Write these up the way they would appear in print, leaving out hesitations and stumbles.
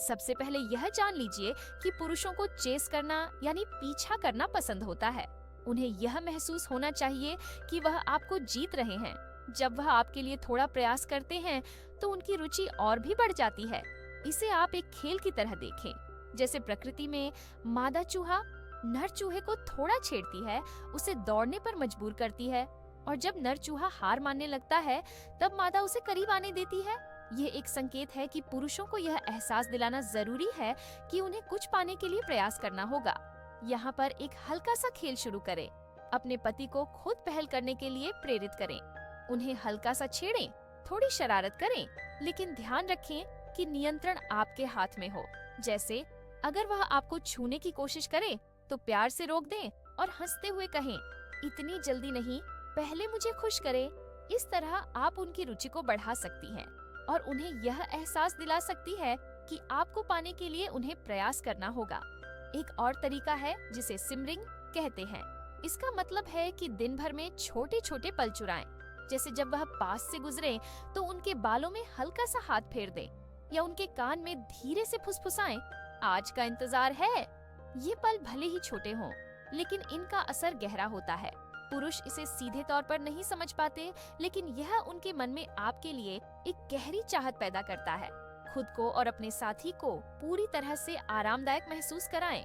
सबसे पहले यह जान लीजिए कि पुरुषों को चेस करना यानी पीछा करना पसंद होता है। उन्हें यह महसूस होना चाहिए कि वह आपको जीत रहे हैं। जब वह आपके लिए थोड़ा प्रयास करते हैं तो उनकी रुचि और भी बढ़ जाती है। इसे आप एक खेल की तरह देखें। जैसे प्रकृति में मादा चूहा नर चूहे को थोड़ा छेड़ती है, उसे दौड़ने पर मजबूर करती है, और जब नर चूहा हार मानने लगता है तब मादा उसे करीब आने देती है। ये एक संकेत है कि पुरुषों को यह एहसास दिलाना जरूरी है कि उन्हें कुछ पाने के लिए प्रयास करना होगा। यहाँ पर एक हल्का सा खेल शुरू करें। अपने पति को खुद पहल करने के लिए प्रेरित करें। उन्हें हल्का सा छेड़ें, थोड़ी शरारत करें, लेकिन ध्यान रखें कि नियंत्रण आपके हाथ में हो। जैसे अगर वह आपको छूने की कोशिश करे तो प्यार से रोक दें और हंसते हुए कहें, इतनी जल्दी नहीं, पहले मुझे खुश करें। इस तरह आप उनकी रुचि को बढ़ा सकती हैं और उन्हें यह एहसास दिला सकती है कि आपको पाने के लिए उन्हें प्रयास करना होगा। एक और तरीका है जिसे सिमरिंग कहते हैं। इसका मतलब है कि दिन भर में छोटे छोटे पल चुराएं। जैसे जब वह पास से गुजरे तो उनके बालों में हल्का सा हाथ फेर दें या उनके कान में धीरे से फुसफुसाएं, आज का इंतजार है। ये पल भले ही छोटे हों, लेकिन इनका असर गहरा होता है। पुरुष इसे सीधे तौर पर नहीं समझ पाते, लेकिन यह उनके मन में आपके लिए एक गहरी चाहत पैदा करता है। खुद को और अपने साथी को पूरी तरह से आरामदायक महसूस कराएं।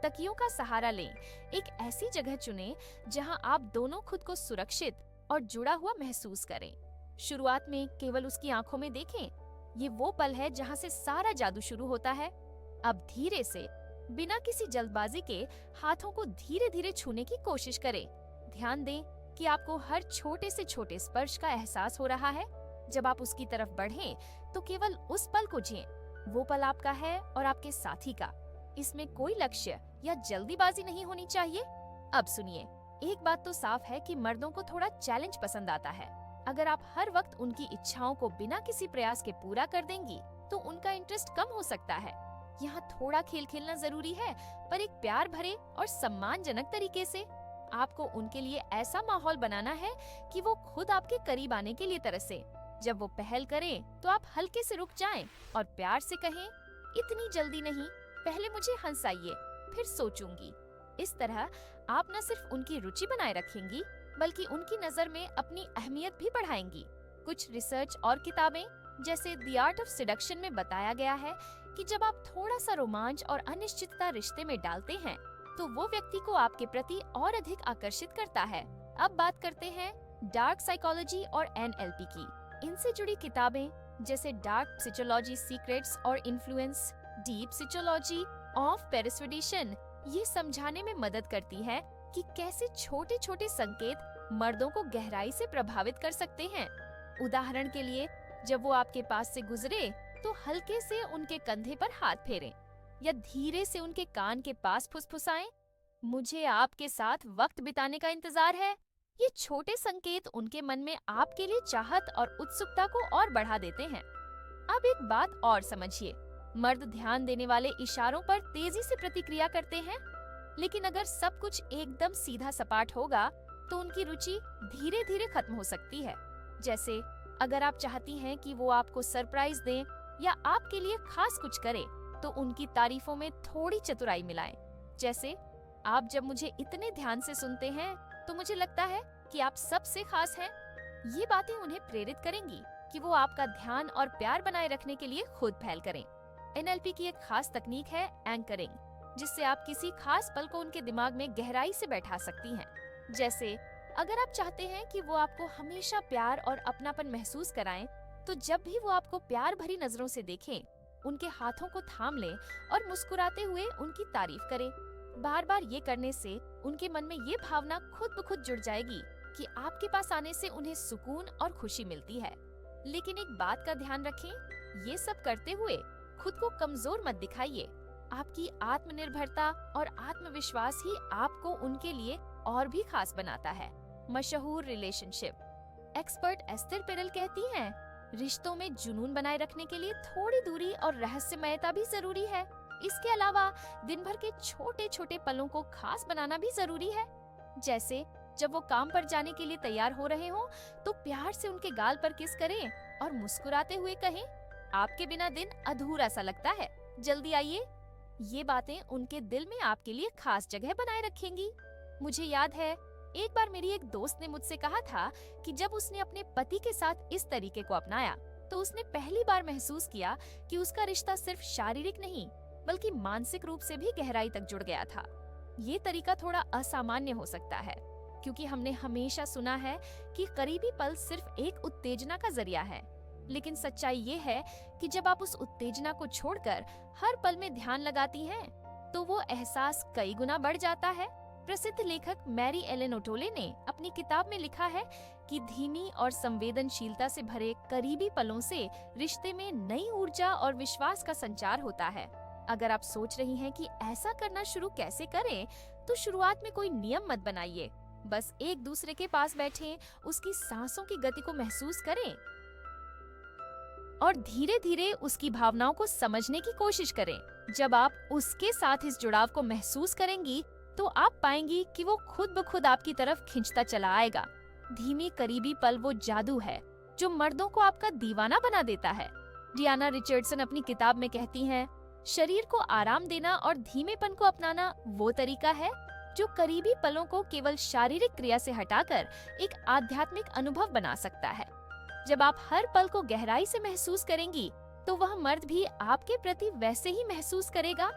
तकियों का सहारा लें। एक ऐसी जगह चुनें जहां आप दोनों खुद को सुरक्षित और जुड़ा हुआ महसूस करें। शुरुआत में केवल उसकी आंखों में देखें। ये वो पल है जहां से सारा जादू शुरू होता है। अब धीरे से, बिना किसी जल्दबाजी के, हाथों को धीरे धीरे छूने की कोशिश करें। ध्यान दें कि आपको हर छोटे से छोटे स्पर्श का एहसास हो रहा है। जब आप उसकी तरफ बढ़ें, तो केवल उस पल को जिएं। वो पल आपका है और आपके साथी का। इसमें कोई लक्ष्य या जल्दीबाजी नहीं होनी चाहिए। अब सुनिए, एक बात तो साफ है कि मर्दों को थोड़ा चैलेंज पसंद आता है। अगर आप हर वक्त उनकी इच्छाओं को बिना किसी प्रयास के पूरा कर देंगी, तो उनका इंटरेस्ट कम हो सकता है। यहाँ थोड़ा खेल खेलना जरूरी है, पर एक प्यार भरे और सम्मानजनक तरीके से। आपको उनके लिए ऐसा माहौल बनाना है कि वो खुद आपके करीब आने के लिए तरसे। जब वो पहल करें, तो आप हल्के से रुक जाएं और प्यार से कहें, इतनी जल्दी नहीं, पहले मुझे हंसाइए, फिर सोचूंगी। इस तरह आप न सिर्फ उनकी रुचि बनाए रखेंगी, बल्कि उनकी नजर में अपनी अहमियत भी बढ़ाएंगी। कुछ रिसर्च और किताबें जैसे द आर्ट ऑफ सेडक्शन में बताया गया है कि जब आप थोड़ा सा रोमांच और अनिश्चितता रिश्ते में डालते हैं, तो वो व्यक्ति को आपके प्रति और अधिक आकर्षित करता है। अब बात करते हैं डार्क साइकोलॉजी और NLP की। इनसे जुड़ी किताबें जैसे डार्क साइकोलॉजी सीक्रेट्स और इन्फ्लुएंस, डीप साइकोलॉजी ऑफ पेरिसुएडिशन ये समझाने में मदद करती है कि कैसे छोटे छोटे संकेत मर्दों को गहराई से प्रभावित कर सकते हैं। उदाहरण के लिए, जब वो आपके पास से गुजरे तो हल्के से उनके कंधे पर हाथ फेरें या धीरे से उनके कान के पास फुसफुसाएं, मुझे आपके साथ वक्त बिताने का इंतजार है। ये छोटे संकेत उनके मन में आपके लिए चाहत और उत्सुकता को और बढ़ा देते हैं। अब एक बात और समझिए, मर्द ध्यान देने वाले इशारों पर तेजी से प्रतिक्रिया करते हैं, लेकिन अगर सब कुछ एकदम सीधा सपाट होगा तो उनकी रुचि धीरे धीरे खत्म हो सकती है। जैसे अगर आप चाहती हैं कि वो आपको सरप्राइज दें या आपके लिए खास कुछ करें, तो उनकी तारीफों में थोड़ी चतुराई मिलाएं। जैसे, आप जब मुझे इतने ध्यान से सुनते हैं तो मुझे लगता है कि आप सबसे खास हैं। ये बातें उन्हें प्रेरित करेंगी कि वो आपका ध्यान और प्यार बनाए रखने के लिए खुद पहल करें। NLP की एक खास तकनीक है एंकरिंग, जिससे आप किसी खास पल को उनके दिमाग में गहराई से बैठा सकती हैं। जैसे अगर आप चाहते हैं कि वो आपको हमेशा प्यार और अपनापन महसूस कराएं, तो जब भी वो आपको प्यार भरी नजरों से देखें, उनके हाथों को थाम लें और मुस्कुराते हुए उनकी तारीफ करें। बार बार ये करने से उनके मन में ये भावना खुद ब खुद जुड़ जाएगी कि आपके पास आने से उन्हें सुकून और खुशी मिलती है। लेकिन एक बात का ध्यान रखें, ये सब करते हुए खुद को कमजोर मत दिखाइए। आपकी आत्मनिर्भरता और आत्मविश्वास ही आपको उनके लिए और भी खास बनाता है। मशहूर रिलेशनशिप एक्सपर्ट एस्थर पेरेल कहती हैं, रिश्तों में जुनून बनाए रखने के लिए थोड़ी दूरी और रहस्यमयता भी जरूरी है। इसके अलावा दिन भर के छोटे छोटे पलों को खास बनाना भी जरूरी है। जैसे जब वो काम पर जाने के लिए तैयार हो रहे हों, तो प्यार से उनके गाल पर किस करें और मुस्कुराते हुए कहें, आपके बिना दिन अधूरा सा लगता है। जल्दी आइए। ये बातें उनके दिल में आपके लिए खास जगह बनाए रखेंगी। मुझे याद है, एक बार मेरी एक दोस्त ने मुझसे कहा था कि जब उसने अपने पति के साथ इस तरीके को अपनाया तो उसने पहली बार महसूस किया कि उसका रिश्ता सिर्फ शारीरिक नहीं बल्कि मानसिक रूप से भी गहराई तक जुड़ गया था। ये तरीका थोड़ा असामान्य हो सकता है क्योंकि हमने हमेशा सुना है कि करीबी पल सिर्फ एक उत्तेजना का जरिया है, लेकिन सच्चाई ये है कि जब आप उस उत्तेजना को छोड़कर हर पल में ध्यान लगाती हैं, तो वो एहसास कई गुना बढ़ जाता है। प्रसिद्ध लेखक मैरी एलेन ओटोले ने अपनी किताब में लिखा है कि धीमी और संवेदनशीलता से भरे करीबी पलों से रिश्ते में नई ऊर्जा और विश्वास का संचार होता है। अगर आप सोच रही हैं कि ऐसा करना शुरू कैसे करें, तो शुरुआत में कोई नियम मत बनाइए। बस एक दूसरे के पास बैठें, उसकी सांसों की गति को महसूस करें और धीरे धीरे उसकी भावनाओं को समझने की कोशिश करें। जब आप उसके साथ इस जुड़ाव को महसूस करेंगी, तो आप पाएंगी कि वो खुद ब खुद आपकी तरफ खींचता चला आएगा। धीमी करीबी पल वो जादू है जो मर्दों को आपका दीवाना बना देता है। डियाना रिचर्डसन अपनी किताब में कहती हैं, शरीर को आराम देना और धीमेपन को अपनाना वो तरीका है जो करीबी पलों को केवल शारीरिक क्रिया से हटाकर एक आध्यात्मिक अनुभव बना सकता है। जब आप हर पल को गहराई से महसूस करेंगी, तो वह मर्द भी आपके प्रति वैसे ही महसूस करेगा।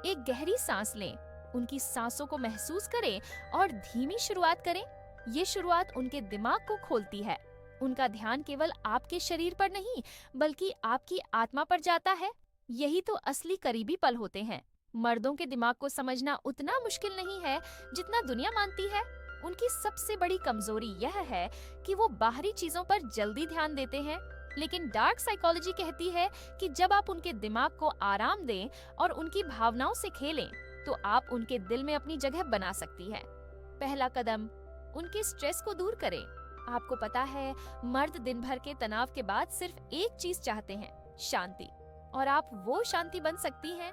एक गहरी सांस लें, उनकी सांसों को महसूस करें और धीमी शुरुआत करें। ये शुरुआत उनके दिमाग को खोलती है। उनका ध्यान केवल आपके शरीर पर नहीं बल्कि आपकी आत्मा पर जाता है। यही तो असली करीबी पल होते हैं। मर्दों के दिमाग को समझना उतना मुश्किल नहीं है जितना दुनिया मानती है। उनकी सबसे बड़ी कमजोरी यह है कि वो बाहरी चीजों पर जल्दी ध्यान देते हैं, लेकिन डार्क साइकोलॉजी कहती है कि जब आप उनके दिमाग को आराम दें और उनकी भावनाओं से खेलें, तो आप उनके दिल में अपनी जगह बना सकती है। पहला कदम, उनके स्ट्रेस को दूर करें। आपको पता है, मर्द दिन भर के तनाव के बाद सिर्फ एक चीज चाहते हैं, शांति। और आप वो शांति बन सकती हैं।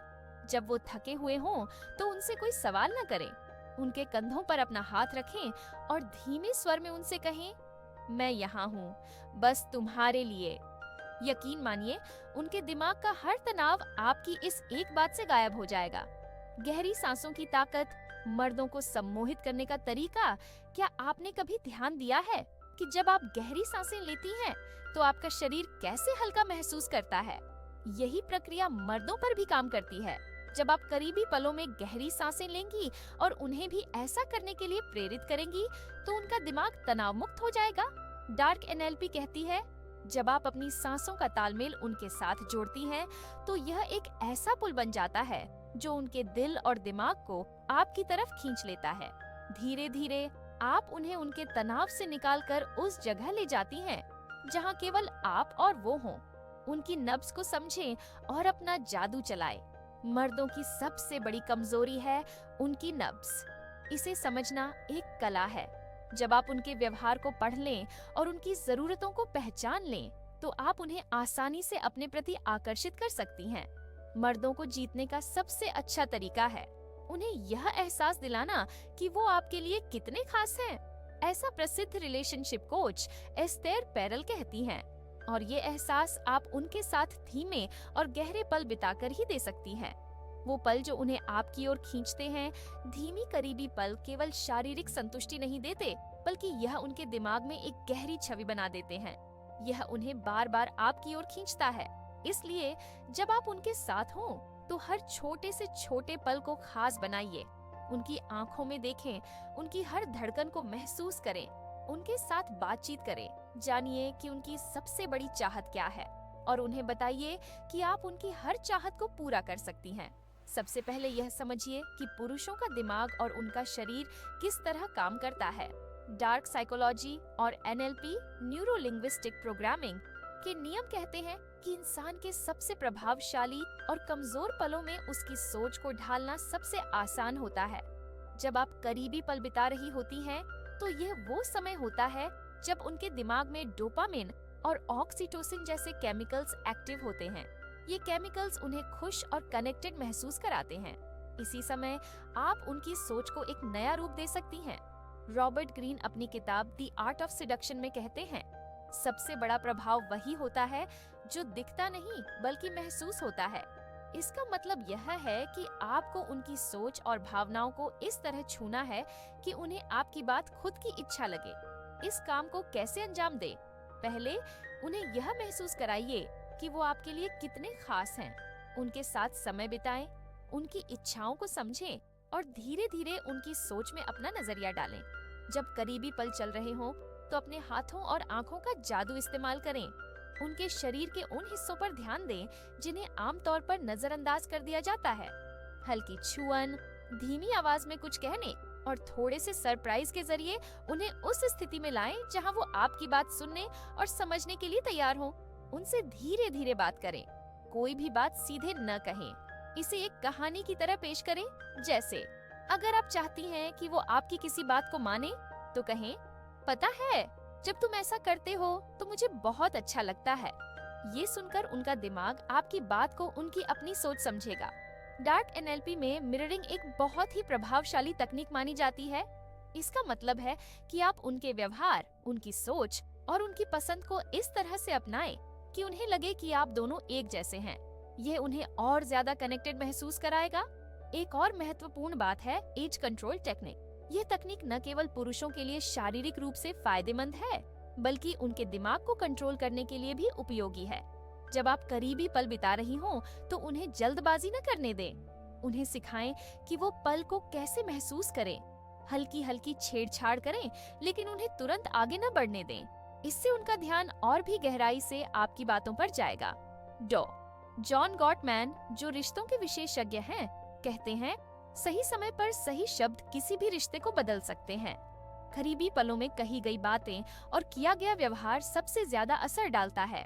जब वो थके हुए हों, तो उनसे कोई सवाल न करें। उनके कंधों पर अपना हाथ रखें और धीमे स्वर में उनसे कहें, मैं यहाँ हूँ, बस तुम्हारे लिए। यकीन मानिए, उनके दिमाग का हर तनाव आपकी इस एक बात से गायब हो जाएगा। गहरी सांसों की ताकत, मर्दों को सम्मोहित करने का तरीका। क्या आपने कभी ध्यान दिया है कि जब आप गहरी सांसें लेती हैं, तो आपका शरीर कैसे हल्का महसूस करता है? यही प्रक्रिया मर्दों पर भी काम करती है। जब आप करीबी पलों में गहरी सांसें लेंगी और उन्हें भी ऐसा करने के लिए प्रेरित करेंगी, तो उनका दिमाग तनाव मुक्त हो जाएगा। डार्क एनएलपी कहती है, जब आप अपनी सांसों का तालमेल उनके साथ जोड़ती हैं, तो यह एक ऐसा पुल बन जाता है जो उनके दिल और दिमाग को आपकी तरफ खींच लेता है। धीरे धीरे आप उन्हें उनके तनाव से निकालकर उस जगह ले जाती हैं जहां केवल आप और वो हों। उनकी नब्ज को समझें और अपना जादू चलाएं। मर्दों की सबसे बड़ी कमजोरी है उनकी नब्ज। इसे समझना एक कला है। जब आप उनके व्यवहार को पढ़ लें और उनकी जरूरतों को पहचान लें, तो आप उन्हें आसानी से अपने प्रति आकर्षित कर सकती हैं। मर्दों को जीतने का सबसे अच्छा तरीका है उन्हें यह एहसास दिलाना कि वो आपके लिए कितने खास हैं। ऐसा प्रसिद्ध रिलेशनशिप कोच एस्तेर पेरेल कहती हैं। और ये एहसास आप उनके साथ धीमे और गहरे पल बिताकर ही दे सकती हैं। वो पल जो उन्हें आपकी ओर खींचते हैं। धीमी करीबी पल केवल शारीरिक संतुष्टि नहीं देते, बल्कि यह उनके दिमाग में एक गहरी छवि बना देते हैं। यह उन्हें बार बार आपकी ओर खींचता है। इसलिए जब आप उनके साथ हों, तो हर छोटे से छोटे पल को खास बनाइए। उनकी आंखों में देखें, उनकी हर धड़कन को महसूस करें, उनके साथ बातचीत करें। जानिए कि उनकी सबसे बड़ी चाहत क्या है और उन्हें बताइए कि आप उनकी हर चाहत को पूरा कर सकती हैं। सबसे पहले यह समझिए कि पुरुषों का दिमाग और उनका शरीर किस तरह काम करता है। डार्क साइकोलॉजी और एनएलपी, न्यूरो लिंग्विस्टिक प्रोग्रामिंग के नियम कहते हैं कि इंसान के सबसे प्रभावशाली और कमजोर पलों में उसकी सोच को ढालना सबसे आसान होता है। जब आप करीबी पल बिता रही होती हैं, तो यह वो समय होता है जब उनके दिमाग में डोपामिन और ऑक्सीटोसिन जैसे केमिकल्स एक्टिव होते हैं। ये केमिकल्स उन्हें खुश और कनेक्टेड महसूस कराते हैं। इसी समय आप उनकी सोच को एक नया रूप दे सकती हैं। रॉबर्ट ग्रीन अपनी किताब द आर्ट ऑफ सेडक्शन में कहते हैं, सबसे बड़ा प्रभाव वही होता है जो दिखता नहीं बल्कि महसूस होता है। इसका मतलब यह है कि आपको उनकी सोच और भावनाओं को इस तरह छूना है कि उन्हें आपकी बात खुद की इच्छा लगे। इस काम को कैसे अंजाम दें? पहले उन्हें यह महसूस कराइए कि वो आपके लिए कितने खास हैं। उनके साथ समय बिताएं, उनकी इच्छाओं को समझें और धीरे धीरे उनकी सोच में अपना नजरिया डालें। जब करीबी पल चल रहे हों, तो अपने हाथों और आंखों का जादू इस्तेमाल करें। उनके शरीर के उन हिस्सों पर ध्यान दें जिन्हें आमतौर पर नजरअंदाज कर दिया जाता है। हल्की छुअन, धीमी आवाज में कुछ कहने और थोड़े से सरप्राइज के जरिए उन्हें उस स्थिति में लाएं जहां वो आपकी बात सुनने और समझने के लिए तैयार हों। उनसे धीरे धीरे बात करें, कोई भी बात सीधे न कहें। इसे एक कहानी की तरह पेश करें। जैसे अगर आप चाहती हैं कि वो आपकी किसी बात को माने, तो कहें, पता है जब तुम ऐसा करते हो तो मुझे बहुत अच्छा लगता है। ये सुनकर उनका दिमाग आपकी बात को उनकी अपनी सोच समझेगा। डार्क एनएलपी में मिररिंग एक बहुत ही प्रभावशाली तकनीक मानी जाती है। इसका मतलब है कि आप उनके व्यवहार, उनकी सोच और उनकी पसंद को इस तरह से अपनाएं कि उन्हें लगे कि आप दोनों एक जैसे हैं। यह उन्हें और ज्यादा कनेक्टेड महसूस कराएगा। एक और महत्वपूर्ण बात है एज कंट्रोल टेक्निक। यह तकनीक न केवल पुरुषों के लिए शारीरिक रूप से फायदेमंद है, बल्कि उनके दिमाग को कंट्रोल करने के लिए भी उपयोगी है। जब आप करीबी पल बिता रही हों, तो उन्हें जल्दबाजी न करने दें। उन्हें सिखाएं कि वो पल को कैसे महसूस करें। हल्की हल्की छेड़छाड़ करें, लेकिन उन्हें तुरंत आगे न बढ़ने दें। इससे उनका ध्यान और भी गहराई से आपकी बातों पर जाएगा। जॉन गॉटमैन, जो रिश्तों के विशेषज्ञ हैं, कहते हैं, सही समय पर सही शब्द किसी भी रिश्ते को बदल सकते हैं। करीबी पलों में कही गई बातें और किया गया व्यवहार सबसे ज्यादा असर डालता है।